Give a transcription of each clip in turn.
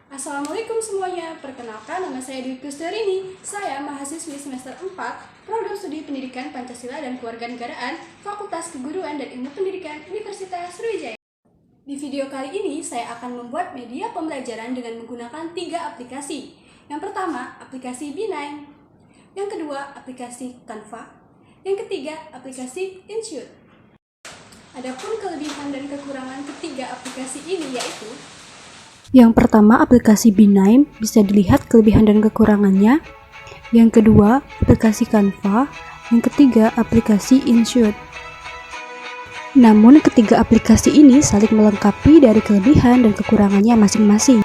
Assalamualaikum semuanya, perkenalkan nama saya Dwi Kusdarini. Saya mahasiswi semester 4, Program Studi Pendidikan Pancasila dan Kewarganegaraan, Fakultas Keguruan dan Ilmu Pendidikan Universitas Sriwijaya. Di video kali ini, saya akan membuat media pembelajaran dengan menggunakan 3 aplikasi. Yang pertama, aplikasi B9. Yang kedua, aplikasi Canva. Yang ketiga, aplikasi InShoot. Adapun kelebihan dan kekurangan ketiga aplikasi ini yaitu: yang pertama, aplikasi B9 bisa dilihat kelebihan dan kekurangannya. Yang kedua, aplikasi Canva. Yang ketiga, aplikasi InShoot. Namun, ketiga aplikasi ini saling melengkapi dari kelebihan dan kekurangannya masing-masing.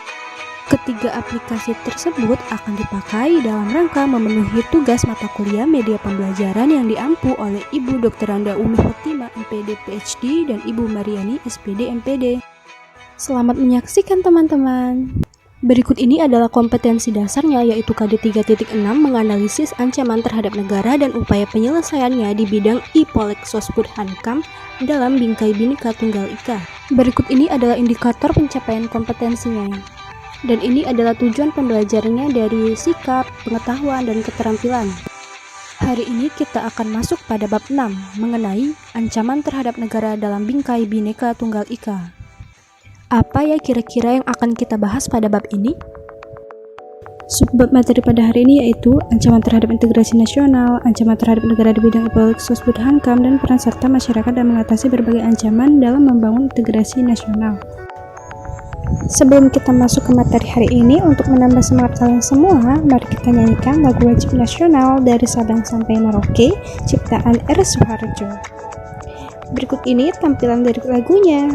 Ketiga aplikasi tersebut akan dipakai dalam rangka memenuhi tugas mata kuliah media pembelajaran yang diampu oleh Ibu Dr. Randa Umi Khotimah MPD PhD dan Ibu Mariani SPD MPD. Selamat menyaksikan teman-teman. Berikut ini adalah kompetensi dasarnya, yaitu KD 3.6 menganalisis ancaman terhadap negara dan upaya penyelesaiannya di bidang IPOLEK Sosbud Hankam dalam Bingkai Bhinneka Tunggal Ika. Berikut ini adalah indikator pencapaian kompetensinya. Dan ini adalah tujuan pembelajarannya dari sikap, pengetahuan, dan keterampilan. Hari ini kita akan masuk pada bab 6 mengenai ancaman terhadap negara dalam Bingkai Bhinneka Tunggal Ika. Apa ya kira-kira yang akan kita bahas pada bab ini? Subbab materi pada hari ini yaitu ancaman terhadap integrasi nasional, ancaman terhadap negara di bidang IPOLEK Sosbud Hankam, dan peran serta masyarakat dalam mengatasi berbagai ancaman dalam membangun integrasi nasional. Sebelum kita masuk ke materi hari ini, untuk menambah semangat kalian semua, mari kita nyanyikan lagu wajib nasional dari Sabang sampai Merauke, ciptaan R. Soeharjo. Berikut ini tampilan dari lagunya.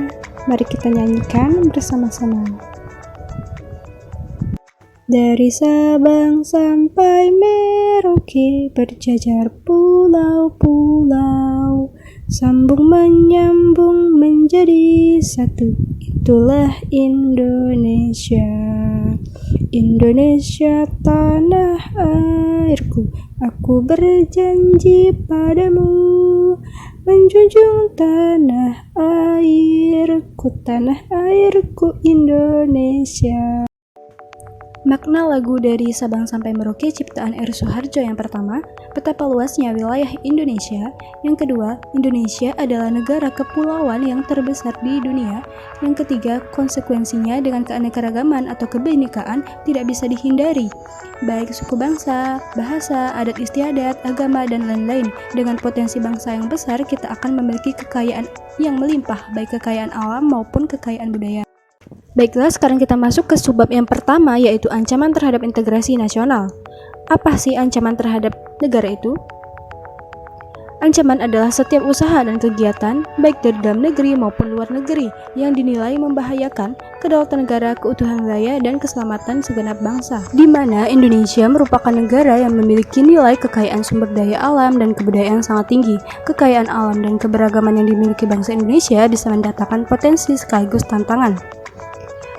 Mari kita nyanyikan bersama-sama. Dari Sabang sampai Merauke, berjajar pulau-pulau, sambung menyambung menjadi satu, itulah Indonesia. Indonesia tanah airku, aku berjanji padamu, menjunjung tanah airku Indonesia. Makna lagu dari Sabang sampai Merauke ciptaan R. Soeharjo yang pertama, betapa luasnya wilayah Indonesia. Yang kedua, Indonesia adalah negara kepulauan yang terbesar di dunia. Yang ketiga, konsekuensinya dengan keanekaragaman atau kebinekaan tidak bisa dihindari, baik suku bangsa, bahasa, adat istiadat, agama, dan lain-lain. Dengan potensi bangsa yang besar, kita akan memiliki kekayaan yang melimpah, baik kekayaan alam maupun kekayaan budaya. Baiklah, sekarang kita masuk ke subbab yang pertama, yaitu ancaman terhadap integrasi nasional. Apa sih ancaman terhadap negara itu? Ancaman adalah setiap usaha dan kegiatan, baik dari dalam negeri maupun luar negeri, yang dinilai membahayakan kedaulatan negara, keutuhan wilayah, dan keselamatan segenap bangsa. Di mana Indonesia merupakan negara yang memiliki nilai kekayaan sumber daya alam dan kebudayaan sangat tinggi. Kekayaan alam dan keberagaman yang dimiliki bangsa Indonesia bisa mendatangkan potensi sekaligus tantangan.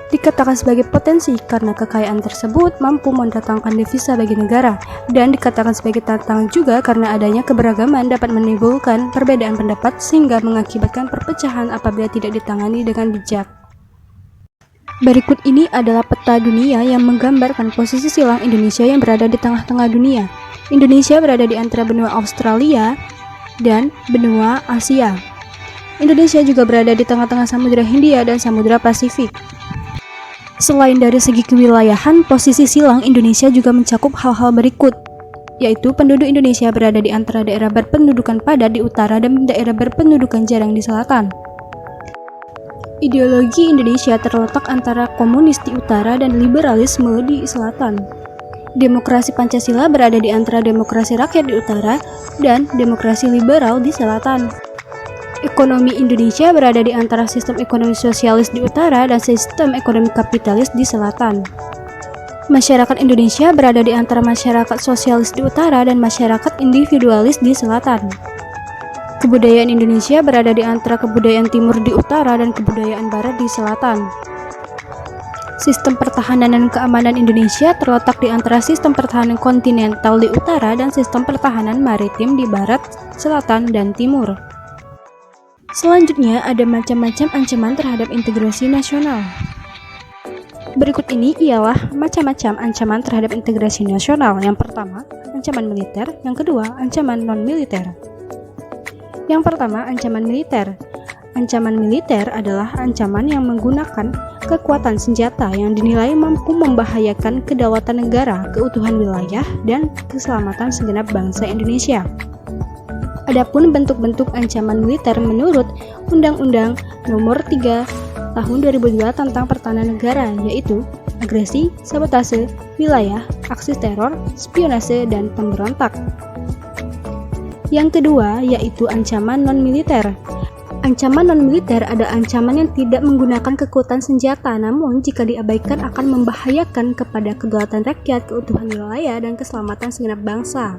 Dikatakan sebagai potensi karena kekayaan tersebut mampu mendatangkan devisa bagi negara, dan dikatakan sebagai tantangan juga karena adanya keberagaman dapat menimbulkan perbedaan pendapat sehingga mengakibatkan perpecahan apabila tidak ditangani dengan bijak. Berikut ini adalah peta dunia yang menggambarkan posisi silang Indonesia yang berada di tengah-tengah dunia. Indonesia berada di antara benua Australia dan benua Asia. Indonesia juga berada di tengah-tengah Samudra Hindia dan Samudra Pasifik. Selain dari segi kewilayahan, posisi silang Indonesia juga mencakup hal-hal berikut, yaitu penduduk Indonesia berada di antara daerah berpendudukan padat di utara dan daerah berpendudukan jarang di selatan. Ideologi Indonesia terletak antara komunis di utara dan liberalisme di selatan. Demokrasi Pancasila berada di antara demokrasi rakyat di utara dan demokrasi liberal di selatan. Ekonomi Indonesia berada di antara sistem ekonomi sosialis di utara dan sistem ekonomi kapitalis di selatan. Masyarakat Indonesia berada di antara masyarakat sosialis di utara dan masyarakat individualis di selatan. Kebudayaan Indonesia berada di antara kebudayaan timur di utara dan kebudayaan barat di selatan. Sistem pertahanan dan keamanan Indonesia terletak di antara sistem pertahanan kontinental di utara dan sistem pertahanan maritim di barat, selatan, dan timur. Selanjutnya ada macam-macam ancaman terhadap integrasi nasional. Berikut ini ialah macam-macam ancaman terhadap integrasi nasional. Yang pertama, ancaman militer. Yang kedua, ancaman non-militer. Yang pertama, ancaman militer. Ancaman militer adalah ancaman yang menggunakan kekuatan senjata yang dinilai mampu membahayakan kedaulatan negara, keutuhan wilayah, dan keselamatan segenap bangsa Indonesia. Adapun bentuk-bentuk ancaman militer menurut Undang-Undang Nomor 3 Tahun 2002 tentang Pertahanan Negara, yaitu agresi, sabotase, wilayah, aksi teror, spionase, dan pemberontak. Yang kedua yaitu ancaman non-militer. Ancaman non-militer ada ancaman yang tidak menggunakan kekuatan senjata, namun jika diabaikan akan membahayakan kepada kedaulatan rakyat, keutuhan wilayah, dan keselamatan segenap bangsa.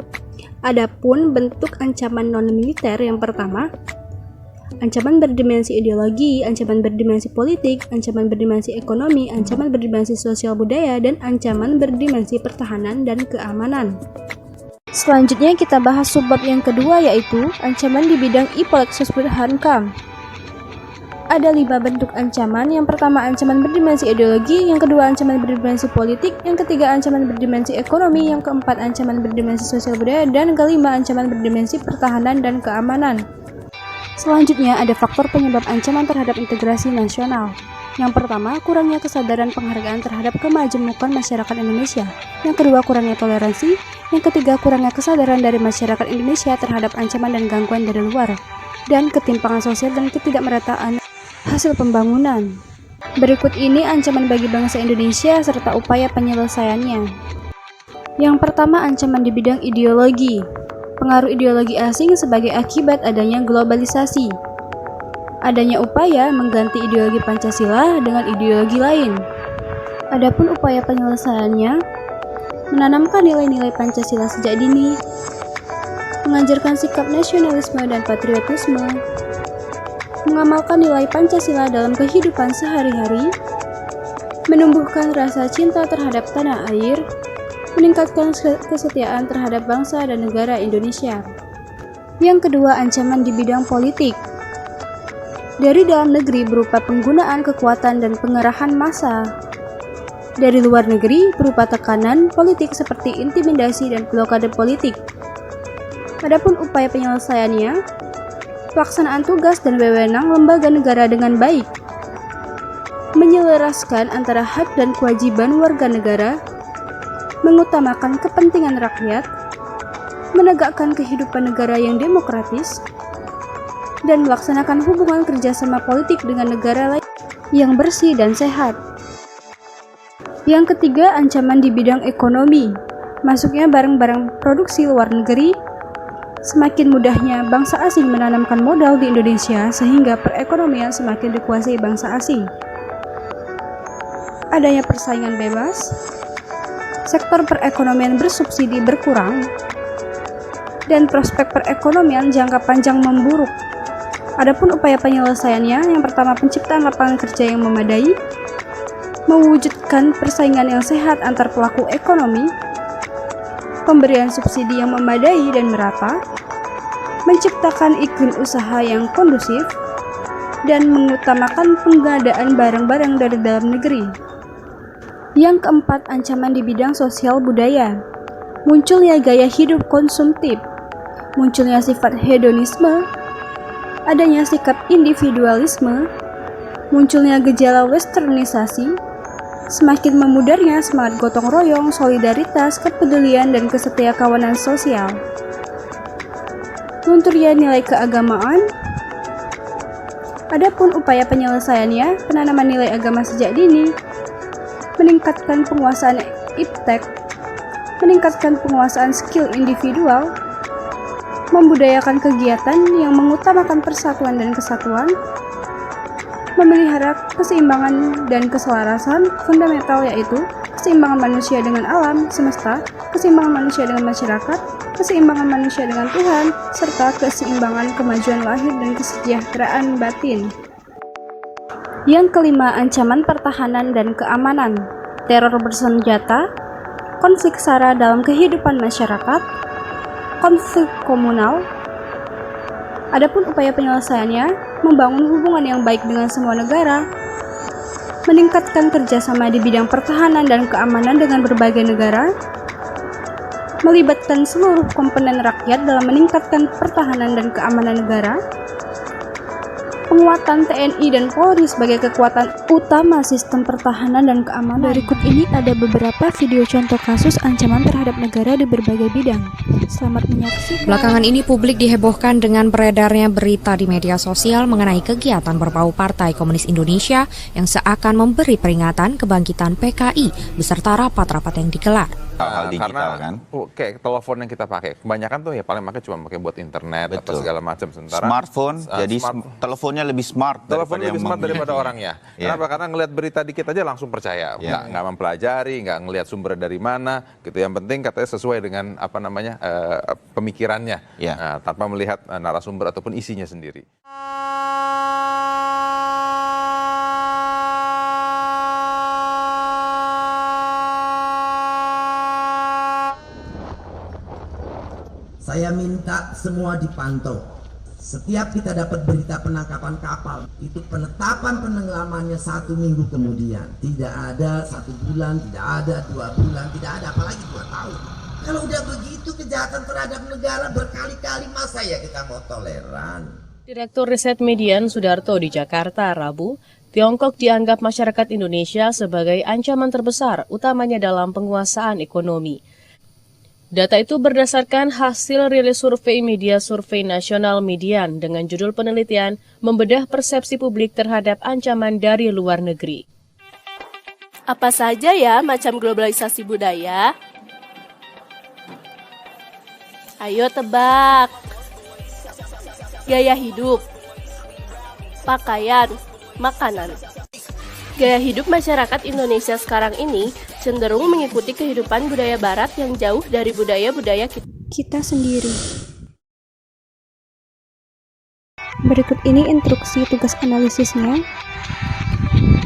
Adapun bentuk ancaman non-militer yang pertama, ancaman berdimensi ideologi, ancaman berdimensi politik, ancaman berdimensi ekonomi, ancaman berdimensi sosial budaya, dan ancaman berdimensi pertahanan dan keamanan. Selanjutnya kita bahas subbab yang kedua yaitu ancaman di bidang Hankam. Ada 5 bentuk ancaman. Yang pertama ancaman berdimensi ideologi, yang kedua ancaman berdimensi politik, yang ketiga ancaman berdimensi ekonomi, yang keempat ancaman berdimensi sosial budaya, dan kelima ancaman berdimensi pertahanan dan keamanan. Selanjutnya ada faktor penyebab ancaman terhadap integrasi nasional. Yang pertama, kurangnya kesadaran penghargaan terhadap kemajemukan masyarakat Indonesia. Yang kedua, kurangnya toleransi. Yang ketiga, kurangnya kesadaran dari masyarakat Indonesia terhadap ancaman dan gangguan dari luar. Dan ketimpangan sosial dan ketidakmerataan hasil pembangunan. Berikut ini ancaman bagi bangsa Indonesia serta upaya penyelesaiannya. Yang pertama, ancaman di bidang ideologi. Pengaruh ideologi asing sebagai akibat adanya globalisasi. Adanya upaya mengganti ideologi Pancasila dengan ideologi lain. Adapun upaya penyelesaiannya, menanamkan nilai-nilai Pancasila sejak dini, mengajarkan sikap nasionalisme dan patriotisme, mengamalkan nilai Pancasila dalam kehidupan sehari-hari, menumbuhkan rasa cinta terhadap tanah air, meningkatkan kesetiaan terhadap bangsa dan negara Indonesia. Yang kedua, ancaman di bidang politik. Dari dalam negeri berupa penggunaan kekuatan dan pengerahan massa. Dari luar negeri berupa tekanan politik seperti intimidasi dan blokade politik. Adapun upaya penyelesaiannya, pelaksanaan tugas dan wewenang lembaga negara dengan baik, menyelaraskan antara hak dan kewajiban warga negara, mengutamakan kepentingan rakyat, menegakkan kehidupan negara yang demokratis, dan melaksanakan hubungan kerjasama politik dengan negara lain yang bersih dan sehat. Yang ketiga, ancaman di bidang ekonomi. Masuknya barang-barang produksi luar negeri, semakin mudahnya bangsa asing menanamkan modal di Indonesia sehingga perekonomian semakin dikuasai bangsa asing. Adanya persaingan bebas, sektor perekonomian bersubsidi berkurang, dan prospek perekonomian jangka panjang memburuk. Adapun upaya penyelesaiannya, yang pertama penciptaan lapangan kerja yang memadai, mewujudkan persaingan yang sehat antar pelaku ekonomi, pemberian subsidi yang memadai dan merata, menciptakan iklim usaha yang kondusif, dan mengutamakan pengadaan barang-barang dari dalam negeri. Yang keempat, ancaman di bidang sosial budaya. Munculnya gaya hidup konsumtif, munculnya sifat hedonisme, adanya sikap individualisme, munculnya gejala westernisasi, semakin memudarnya semangat gotong royong, solidaritas, kepedulian, dan kesetiakawanan sosial. Lunturnya nilai keagamaan. Adapun upaya penyelesaiannya, penanaman nilai agama sejak dini, meningkatkan penguasaan iptek, meningkatkan penguasaan skill individual, membudayakan kegiatan yang mengutamakan persatuan dan kesatuan, memelihara keseimbangan dan keselarasan fundamental yaitu keseimbangan manusia dengan alam semesta, keseimbangan manusia dengan masyarakat, keseimbangan manusia dengan Tuhan, serta keseimbangan kemajuan lahir dan kesejahteraan batin. Yang kelima, ancaman pertahanan dan keamanan, teror bersenjata, konflik SARA dalam kehidupan masyarakat, konflik komunal. Adapun upaya penyelesaiannya, membangun hubungan yang baik dengan semua negara, meningkatkan kerjasama di bidang pertahanan dan keamanan dengan berbagai negara, melibatkan seluruh komponen rakyat dalam meningkatkan pertahanan dan keamanan negara, penguatan TNI dan Polri sebagai kekuatan utama sistem pertahanan dan keamanan. Berikut ini ada beberapa video contoh kasus ancaman terhadap negara di berbagai bidang. Selamat menyaksikan. Belakangan ini publik dihebohkan dengan beredarnya berita di media sosial mengenai kegiatan berbau Partai Komunis Indonesia yang seakan memberi peringatan kebangkitan PKI beserta rapat-rapat yang digelar. Hal digital kan? Kayak telepon yang kita pakai, kebanyakan tuh ya paling pakai cuma pakai buat internet atau segala macam. Sementara smartphone, jadi teleponnya lebih smart. Telepon lebih smart daripada orangnya. Kenapa? Karena ngelihat berita dikit aja langsung percaya, nggak mempelajari, nggak ngelihat sumber dari mana. Gitu. Yang penting katanya sesuai dengan pemikirannya, tanpa melihat narasumber ataupun isinya sendiri. Saya minta semua dipantau. Setiap kita dapat berita penangkapan kapal, itu penetapan penenggelamannya 1 minggu kemudian. Tidak ada 1 bulan, tidak ada 2 bulan, tidak ada apalagi 2 tahun. Kalau udah begitu kejahatan terhadap negara berkali-kali, masa ya kita mau toleran? Direktur Riset Median Sudarto di Jakarta, Rabu, Tiongkok dianggap masyarakat Indonesia sebagai ancaman terbesar, utamanya dalam penguasaan ekonomi. Data itu berdasarkan hasil rilis survei media survei nasional Median dengan judul penelitian membedah persepsi publik terhadap ancaman dari luar negeri. Apa saja ya macam globalisasi budaya? Ayo tebak. Gaya hidup, pakaian, makanan. Gaya hidup masyarakat Indonesia sekarang ini cenderung mengikuti kehidupan budaya barat yang jauh dari budaya-budaya kita sendiri. Berikut ini instruksi tugas analisisnya.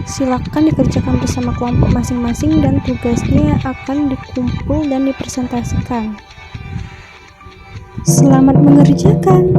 Silakan dikerjakan bersama kelompok masing-masing dan tugasnya akan dikumpul dan dipresentasikan. Selamat mengerjakan.